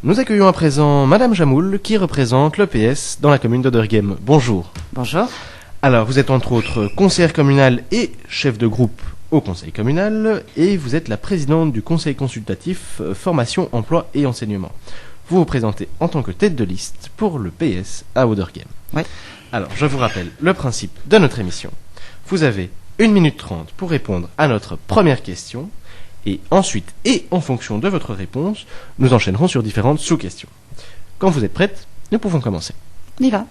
Nous accueillons à présent Madame Jamoul qui représente l'EPS dans la commune d'Oderghem. Bonjour. Bonjour. Alors, vous êtes entre autres conseillère communale et chef de groupe au conseil communal et vous êtes la présidente du conseil consultatif formation, emploi et enseignement. Vous vous présentez en tant que tête de liste pour le PS à Oderghem. Oui. Alors, je vous rappelle le principe de notre émission. Vous avez 1 minute 30 pour répondre à notre première question. Et ensuite, et en fonction de votre réponse, nous enchaînerons sur différentes sous-questions. Quand vous êtes prête, nous pouvons commencer. On y va.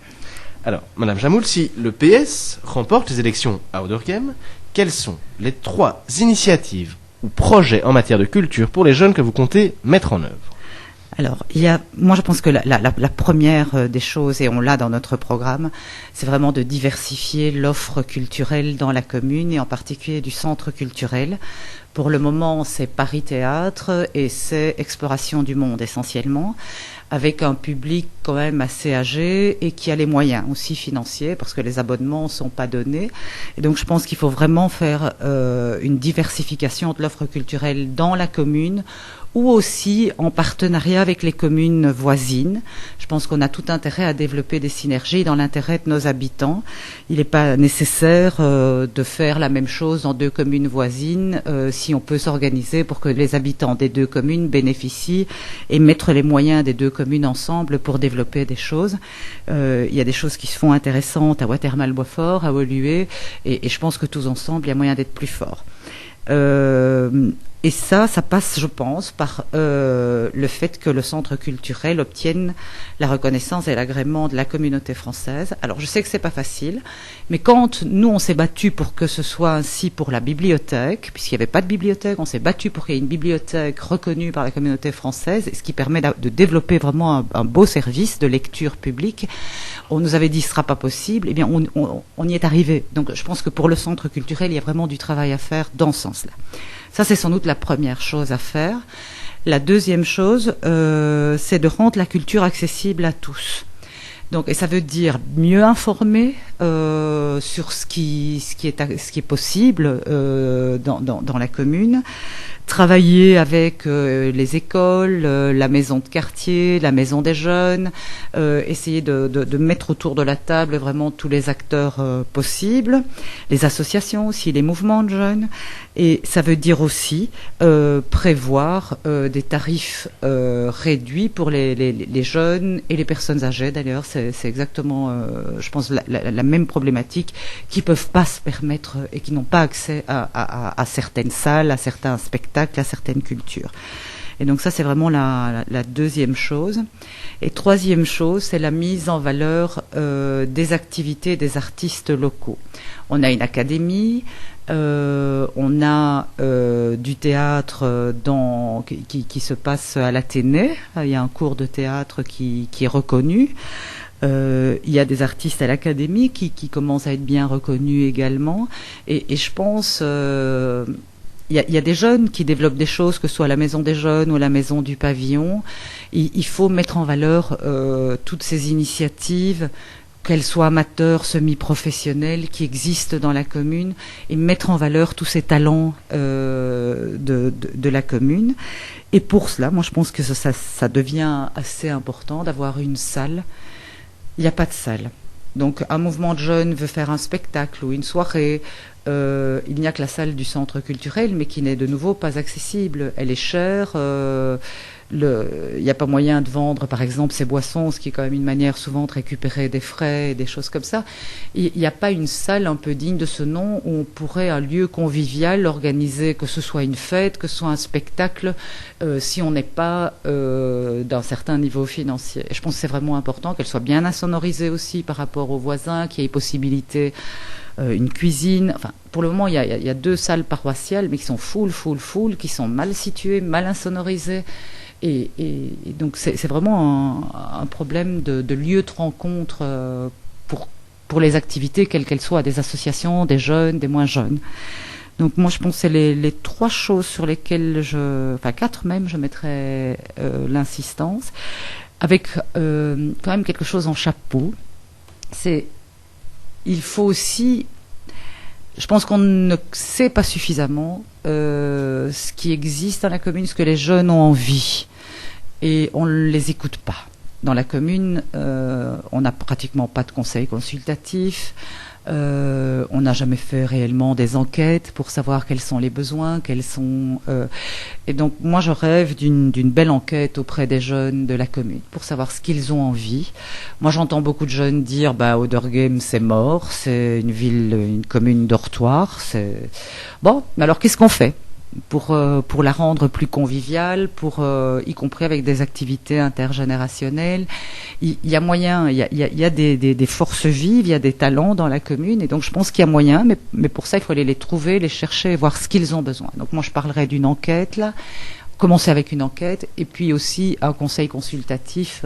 Alors, Madame Jamoul, si le PS remporte les élections à Oderghem, quelles sont les 3 initiatives ou projets en matière de culture pour les jeunes que vous comptez mettre en œuvre ? Alors, moi je pense que la première des choses, et on l'a dans notre programme, c'est vraiment de diversifier l'offre culturelle dans la commune et en particulier du centre culturel. Pour le moment, c'est Paris Théâtre et c'est Exploration du Monde essentiellement, avec un public quand même assez âgé et qui a les moyens aussi financiers parce que les abonnements ne sont pas donnés. Et donc je pense qu'il faut vraiment faire une diversification de l'offre culturelle dans la commune ou aussi en partenariat avec les communes voisines. Je pense qu'on a tout intérêt à développer des synergies dans l'intérêt de nos habitants. Il n'est pas nécessaire de faire la même chose dans 2 communes voisines si on peut s'organiser pour que les habitants des 2 communes bénéficient et mettre les moyens des 2 communes ensemble pour développer des choses. Il y a des choses qui se font intéressantes à Watermal-Boisfort, à Woluwe, et je pense que tous ensemble, il y a moyen d'être plus forts. Et ça passe, je pense, par le fait que le centre culturel obtienne la reconnaissance et l'agrément de la communauté française. Alors, je sais que c'est pas facile, mais quand nous, on s'est battu pour que ce soit ainsi pour la bibliothèque, puisqu'il n'y avait pas de bibliothèque, on s'est battu pour qu'il y ait une bibliothèque reconnue par la communauté française, ce qui permet de développer vraiment un beau service de lecture publique. On nous avait dit ce sera pas possible, eh bien on y est arrivé. Donc, je pense que pour le centre culturel, il y a vraiment du travail à faire dans ce sens-là. Ça, c'est sans doute la première chose à faire. La deuxième chose, c'est de rendre la culture accessible à tous. Donc, et ça veut dire mieux informer sur ce qui est possible dans la commune, travailler avec les écoles, la maison de quartier, la maison des jeunes, essayer de mettre autour de la table vraiment tous les acteurs possibles, les associations aussi, les mouvements de jeunes. Et ça veut dire aussi prévoir des tarifs réduits pour les jeunes et les personnes âgées. D'ailleurs, c'est exactement, je pense, la même problématique, qui peuvent pas se permettre et qui n'ont pas accès à certaines salles, à certains spectacles, à certaines cultures. Et donc ça, c'est vraiment la deuxième chose. Et troisième chose, c'est la mise en valeur des activités des artistes locaux. On a une académie, on a du théâtre qui se passe à l'Athénée. Il y a un cours de théâtre qui est reconnu. Il y a des artistes à l'académie qui commencent à être bien reconnus également. Et je pense... Il y a des jeunes qui développent des choses, que ce soit la maison des jeunes ou la maison du pavillon. Il faut mettre en valeur toutes ces initiatives, qu'elles soient amateurs, semi-professionnels, qui existent dans la commune, et mettre en valeur tous ces talents de la commune. Et pour cela, moi je pense que ça devient assez important d'avoir une salle. Il n'y a pas de salle. Donc un mouvement de jeunes veut faire un spectacle ou une soirée. Il n'y a que la salle du centre culturel, mais qui n'est de nouveau pas accessible. Elle est chère. Il n'y a pas moyen de vendre, par exemple, ces boissons, ce qui est quand même une manière souvent de récupérer des frais et des choses comme ça. Il n'y a pas une salle un peu digne de ce nom où on pourrait, un lieu convivial, organiser, que ce soit une fête, que ce soit un spectacle, si on n'est pas d'un certain niveau financier. Et je pense que c'est vraiment important qu'elle soit bien insonorisée aussi par rapport aux voisins, qu'il y ait possibilité... une cuisine, enfin pour le moment il y a 2 salles paroissiales mais qui sont full, qui sont mal situées, mal insonorisées et donc c'est vraiment un problème de lieu de rencontre pour les activités quelles qu'elles soient, des associations, des jeunes, des moins jeunes. Donc moi je pense que c'est les 3 choses sur lesquelles 4 même, je mettrais l'insistance, avec quand même quelque chose en chapeau. Il faut aussi, je pense qu'on ne sait pas suffisamment ce qui existe dans la commune, ce que les jeunes ont envie. et on ne les écoute pas. Dans la commune, on n'a pratiquement pas de conseil consultatif. On n'a jamais fait réellement des enquêtes pour savoir quels sont les besoins, et donc moi je rêve d'une belle enquête auprès des jeunes de la commune pour savoir ce qu'ils ont envie. Moi j'entends beaucoup de jeunes dire Auderghem c'est mort, c'est une commune dortoir, c'est bon, mais alors qu'est-ce qu'on fait pour la rendre plus conviviale, y compris avec des activités intergénérationnelles. Il y a moyen, il y a des forces vives, il y a des talents dans la commune, et donc je pense qu'il y a moyen, mais pour ça il faut aller les trouver, les chercher, voir ce qu'ils ont besoin. Donc moi je parlerai d'une enquête là, commencer avec une enquête, et puis aussi un conseil consultatif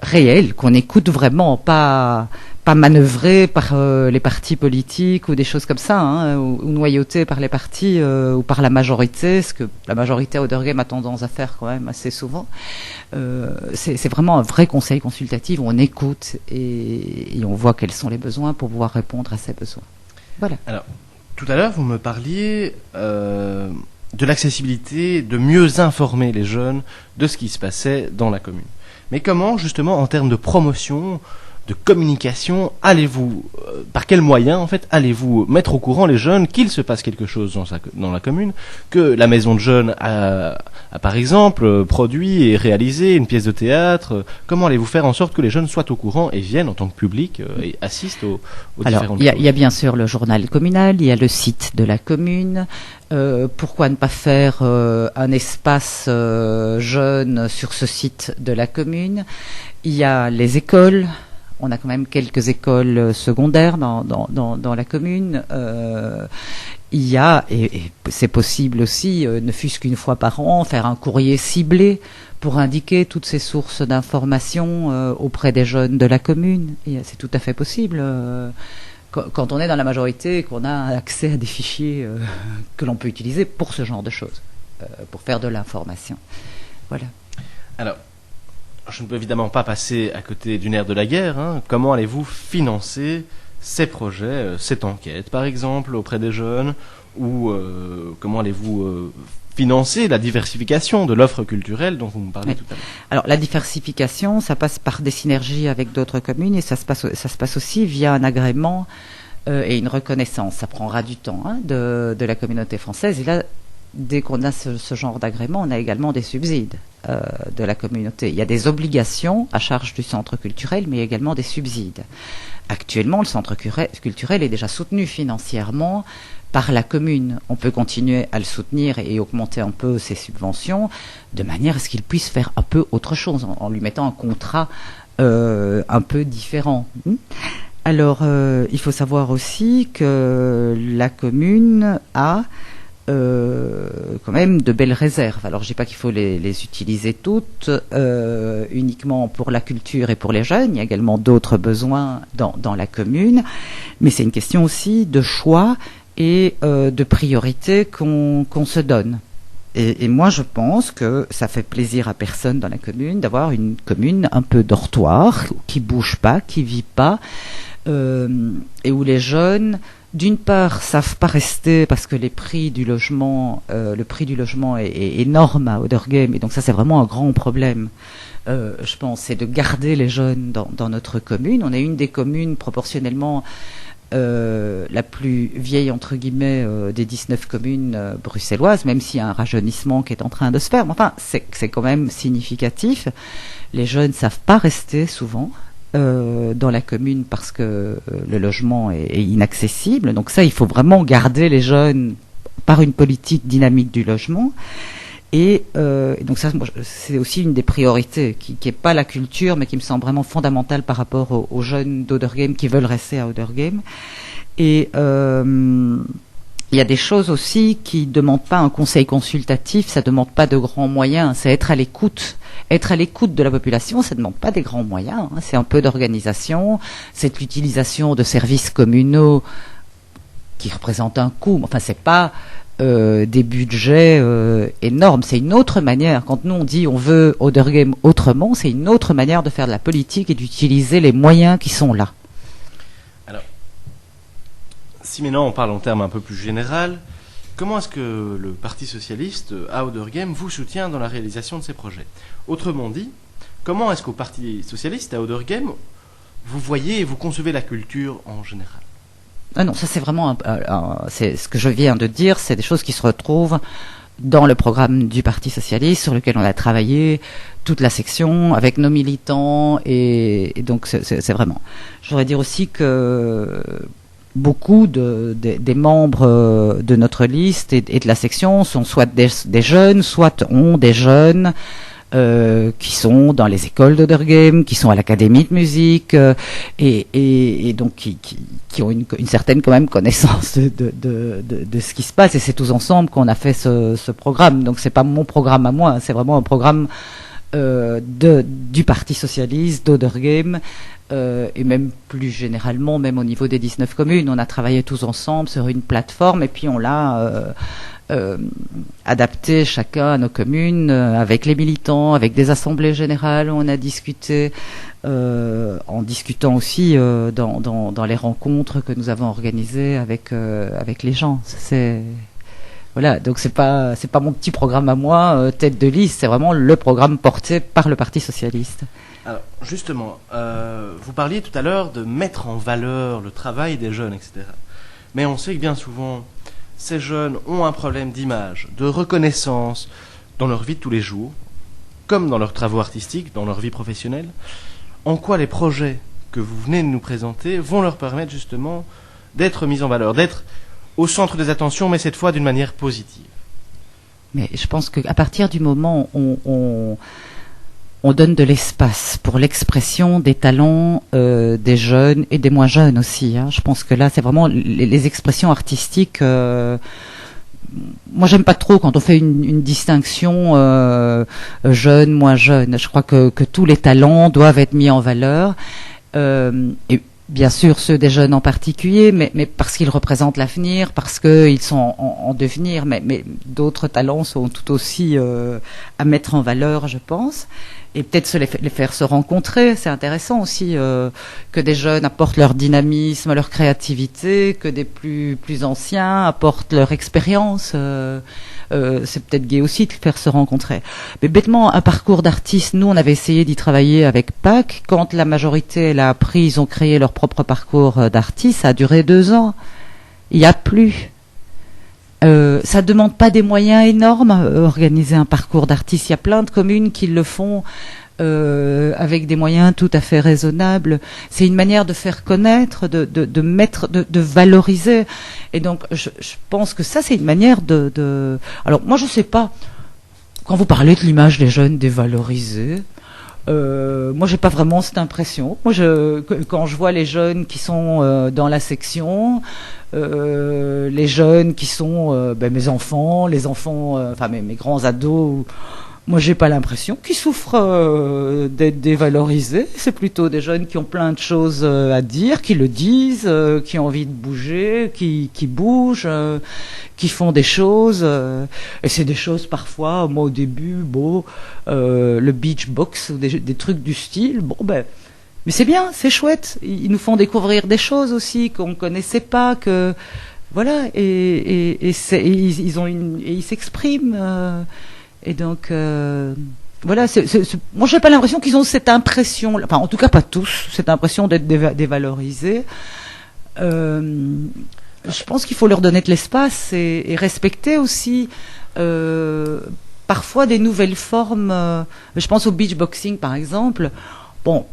réel, qu'on écoute vraiment, pas manœuvré par les partis politiques ou des choses comme ça, ou noyauté par les partis ou par la majorité, ce que la majorité à Auderghem a tendance à faire quand même assez souvent. C'est vraiment un vrai conseil consultatif où on écoute et on voit quels sont les besoins pour pouvoir répondre à ces besoins. Voilà. Alors, tout à l'heure, vous me parliez de l'accessibilité, de mieux informer les jeunes de ce qui se passait dans la commune. Mais comment, justement, en termes de promotion, de communication, par quels moyens, en fait, allez-vous mettre au courant les jeunes qu'il se passe quelque chose dans la commune, que la maison de jeunes a par exemple, produit et réalisé une pièce de théâtre? Comment allez-vous faire en sorte que les jeunes soient au courant et viennent en tant que public et assistent aux différentes choses? Il y a bien sûr le journal communal, il y a le site de la commune. Pourquoi ne pas faire un espace jeune sur ce site de la commune? Il y a les écoles. On a quand même quelques écoles secondaires dans la commune. Il y a, et c'est possible aussi, ne fût-ce qu'une fois par an, faire un courrier ciblé pour indiquer toutes ces sources d'informations auprès des jeunes de la commune. Et c'est tout à fait possible. Quand on est dans la majorité et qu'on a accès à des fichiers que l'on peut utiliser pour ce genre de choses, pour faire de l'information. Voilà. Alors, je ne peux évidemment pas passer à côté d'une ère de la guerre. Comment allez-vous financer ces projets, cette enquête, par exemple, auprès des jeunes, ou comment allez-vous financer la diversification de l'offre culturelle dont vous me parlez tout à l'heure? Alors, la diversification, ça passe par des synergies avec d'autres communes, et ça se passe aussi via un agrément et une reconnaissance. Ça prendra du temps de la communauté française, et là, dès qu'on a ce genre d'agrément, on a également des subsides de la communauté. Il y a des obligations à charge du centre culturel, mais également des subsides. Actuellement, le centre culturel est déjà soutenu financièrement par la commune. On peut continuer à le soutenir et augmenter un peu ses subventions de manière à ce qu'il puisse faire un peu autre chose, en lui mettant un contrat un peu différent. Alors, il faut savoir aussi que la commune a quand même de belles réserves. Alors je dis pas qu'il faut les utiliser toutes uniquement pour la culture et pour les jeunes, il y a également d'autres besoins dans la commune, mais c'est une question aussi de choix et de priorité qu'on se donne. Et moi je pense que ça fait plaisir à personne dans la commune d'avoir une commune un peu dortoir, qui bouge pas, qui vit pas, et où les jeunes d'une part, savent pas rester parce que le prix du logement est énorme à Auderghem, et donc ça c'est vraiment un grand problème. Je pense, c'est de garder les jeunes dans notre commune. On est une des communes proportionnellement la plus vieille entre guillemets des 19 communes bruxelloises, même s'il y a un rajeunissement qui est en train de se faire. Mais enfin, c'est quand même significatif. Les jeunes savent pas rester souvent dans la commune parce que le logement est inaccessible. Donc ça, il faut vraiment garder les jeunes par une politique dynamique du logement. Et donc ça, c'est aussi une des priorités qui est pas la culture, mais qui me semble vraiment fondamentale par rapport aux jeunes d'Auderghem qui veulent rester à Auderghem. Et il y a des choses aussi qui demandent pas un conseil consultatif, ça demande pas de grands moyens, c'est être à l'écoute. Être à l'écoute de la population, ça ne demande pas des grands moyens, c'est un peu d'organisation, c'est l'utilisation de services communaux qui représentent un coût. Enfin, c'est pas des budgets énormes, c'est une autre manière. Quand nous on dit on veut Auderghem autrement, c'est une autre manière de faire de la politique et d'utiliser les moyens qui sont là. Alors, si maintenant on parle en termes un peu plus général, comment est-ce que le Parti socialiste Outdoor Game vous soutient dans la réalisation de ces projets? Autrement dit, comment est-ce qu'au Parti socialiste Outdoor Game vous voyez et vous concevez la culture en général? Ah non, ça c'est vraiment, c'est ce que je viens de dire, c'est des choses qui se retrouvent dans le programme du Parti socialiste sur lequel on a travaillé toute la section avec nos militants et donc c'est vraiment. Je voudrais dire aussi que beaucoup des membres de notre liste et de la section sont soit des jeunes, soit ont des jeunes qui sont dans les écoles d'Other Game, qui sont à l'académie de musique et donc qui ont une certaine quand même connaissance de ce qui se passe, et c'est tous ensemble qu'on a fait ce programme. Donc c'est pas mon programme à moi, c'est vraiment un programme du Parti socialiste, d'Other Game, et même plus généralement, même au niveau des 19 communes, on a travaillé tous ensemble sur une plateforme et puis on l'a adapté chacun à nos communes, avec les militants, avec des assemblées générales où on a discuté, en discutant aussi dans les rencontres que nous avons organisées avec les gens. Voilà, donc c'est pas mon petit programme à moi, tête de liste, c'est vraiment le programme porté par le Parti socialiste. Alors, justement, vous parliez tout à l'heure de mettre en valeur le travail des jeunes, etc. Mais on sait que bien souvent, ces jeunes ont un problème d'image, de reconnaissance dans leur vie de tous les jours, comme dans leurs travaux artistiques, dans leur vie professionnelle. En quoi les projets que vous venez de nous présenter vont leur permettre justement d'être mis en valeur, d'être au centre des attentions, mais cette fois d'une manière positive? Mais je pense qu'à partir du moment où on donne de l'espace pour l'expression des talents des jeunes et des moins jeunes aussi, hein. Je pense que là, c'est vraiment les expressions artistiques. Moi, j'aime pas trop quand on fait une distinction jeune, moins jeune. Je crois que tous les talents doivent être mis en valeur. Et bien sûr, ceux des jeunes en particulier, mais parce qu'ils représentent l'avenir, parce qu'ils sont en devenir, mais d'autres talents sont tout aussi à mettre en valeur, je pense. Et peut-être les faire se rencontrer, c'est intéressant aussi que des jeunes apportent leur dynamisme, leur créativité, que des plus anciens apportent leur expérience. C'est peut-être gai aussi de faire se rencontrer. Mais bêtement, un parcours d'artiste, nous on avait essayé d'y travailler avec PAC. Quand la majorité l'a appris, ils ont créé leur propre parcours d'artiste. Ça a duré 2 ans. Il n'y a plus. Ça demande pas des moyens énormes, organiser un parcours d'artiste. Il y a plein de communes qui le font avec des moyens tout à fait raisonnables. C'est une manière de faire connaître, de mettre, de valoriser. Et donc, je pense que ça, c'est une manière de... Alors, moi, je sais pas. Quand vous parlez de l'image des jeunes dévalorisée, moi, j'ai pas vraiment cette impression. Moi, quand je vois les jeunes qui sont dans la section, les jeunes qui sont mes enfants, mes grands ados, moi, j'ai pas l'impression qu'ils souffrent d'être dévalorisés. C'est plutôt des jeunes qui ont plein de choses à dire, qui le disent, qui ont envie de bouger, qui bougent, qui font des choses. Et c'est des choses parfois, moi au début, le beach box ou des trucs du style, mais c'est bien, c'est chouette. Ils nous font découvrir des choses aussi qu'on connaissait pas, que voilà, et ils s'expriment. Et donc, voilà, moi j'ai pas l'impression qu'ils ont cette impression, enfin en tout cas pas tous, cette impression d'être dévalorisés. Je pense qu'il faut leur donner de l'espace et respecter aussi parfois des nouvelles formes. Je pense au beachboxing par exemple. Bon,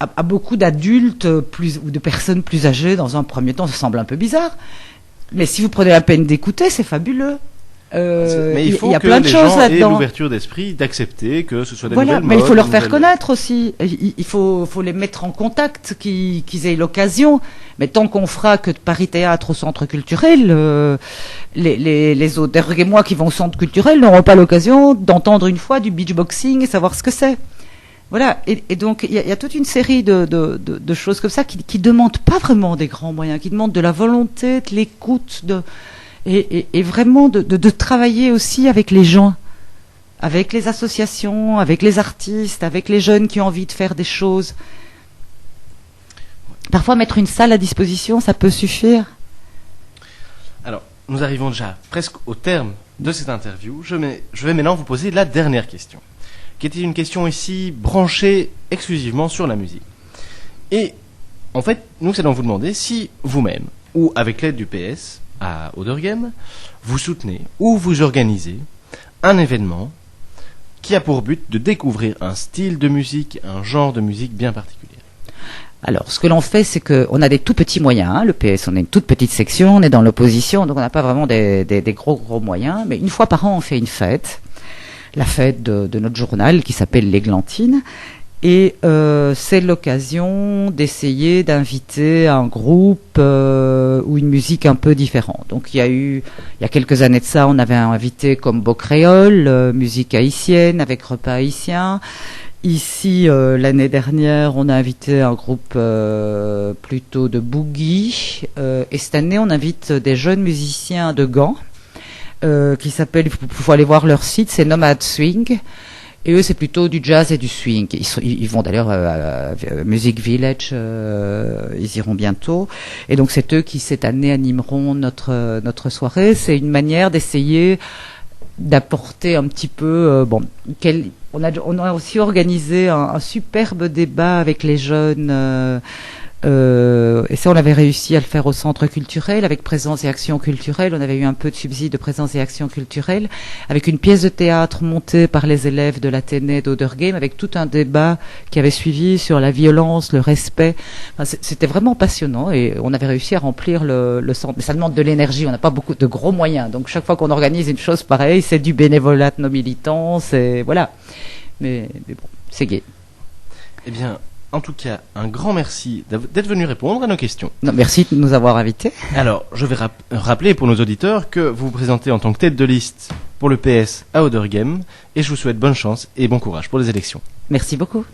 à beaucoup d'adultes ou de personnes plus âgées, dans un premier temps, ça semble un peu bizarre. Mais si vous prenez la peine d'écouter, c'est fabuleux. Mais il faut y a que plein de les choses gens là-dedans. aient l'ouverture d'esprit d'accepter que ce soit des Voilà, nouvelles mais il faut modes, leur faire nouvelles... connaître aussi. Il faut les mettre en contact, qu'ils aient l'occasion. Mais tant qu'on fera que de Paris Théâtre au centre culturel, les autres et moi qui vont au centre culturel n'auront pas l'occasion d'entendre une fois du beachboxing et savoir ce que c'est. Voilà, et donc il y a toute une série de choses comme ça qui demandent pas vraiment des grands moyens, qui demandent de la volonté, de l'écoute, et vraiment de travailler aussi avec les gens, avec les associations, avec les artistes, avec les jeunes qui ont envie de faire des choses. Parfois, mettre une salle à disposition, ça peut suffire. Alors, nous arrivons déjà presque au terme de cette interview. Je vais maintenant vous poser la dernière question, qui était une question ici branchée exclusivement sur la musique. Et en fait, nous allons vous demander si vous-même, ou avec l'aide du PS à Odergem, vous soutenez ou vous organisez un événement qui a pour but de découvrir un style de musique, un genre de musique bien particulier. Alors, ce que l'on fait, c'est qu'on a des tout petits moyens. Hein. Le PS, on est une toute petite section, on est dans l'opposition, donc on n'a pas vraiment des gros moyens. Mais une fois par an, on fait une fête, la fête de notre journal qui s'appelle l'Églantine. Et c'est l'occasion d'essayer d'inviter un groupe ou une musique un peu différente. Donc il y a quelques années de ça, on avait invité Combo Créole, musique haïtienne avec repas haïtien. Ici, l'année dernière, on a invité un groupe plutôt de boogie. Et cette année, on invite des jeunes musiciens de Gand qui s'appellent, il faut aller voir leur site, c'est Nomad Swing. Et eux, c'est plutôt du jazz et du swing. Ils vont d'ailleurs à Music Village, ils iront bientôt. Et donc, c'est eux qui, cette année, animeront notre soirée. C'est une manière d'essayer d'apporter un petit peu... on a aussi organisé un superbe débat avec les jeunes... et ça, on avait réussi à le faire au centre culturel avec présence et action culturelle. On avait eu un peu de subside de présence et action culturelle avec une pièce de théâtre montée par les élèves de l'Athénée d'Odergem avec tout un débat qui avait suivi sur la violence, le respect. Enfin, c'était vraiment passionnant et on avait réussi à remplir le centre. Mais ça demande de l'énergie. On n'a pas beaucoup de gros moyens. Donc chaque fois qu'on organise une chose pareille, c'est du bénévolat de nos militants. C'est voilà. Mais bon, c'est gai. Eh bien. En tout cas, un grand merci d'être venu répondre à nos questions. Non, merci de nous avoir invités. Alors, je vais rappeler pour nos auditeurs que vous vous présentez en tant que tête de liste pour le PS à Odergem et je vous souhaite bonne chance et bon courage pour les élections. Merci beaucoup.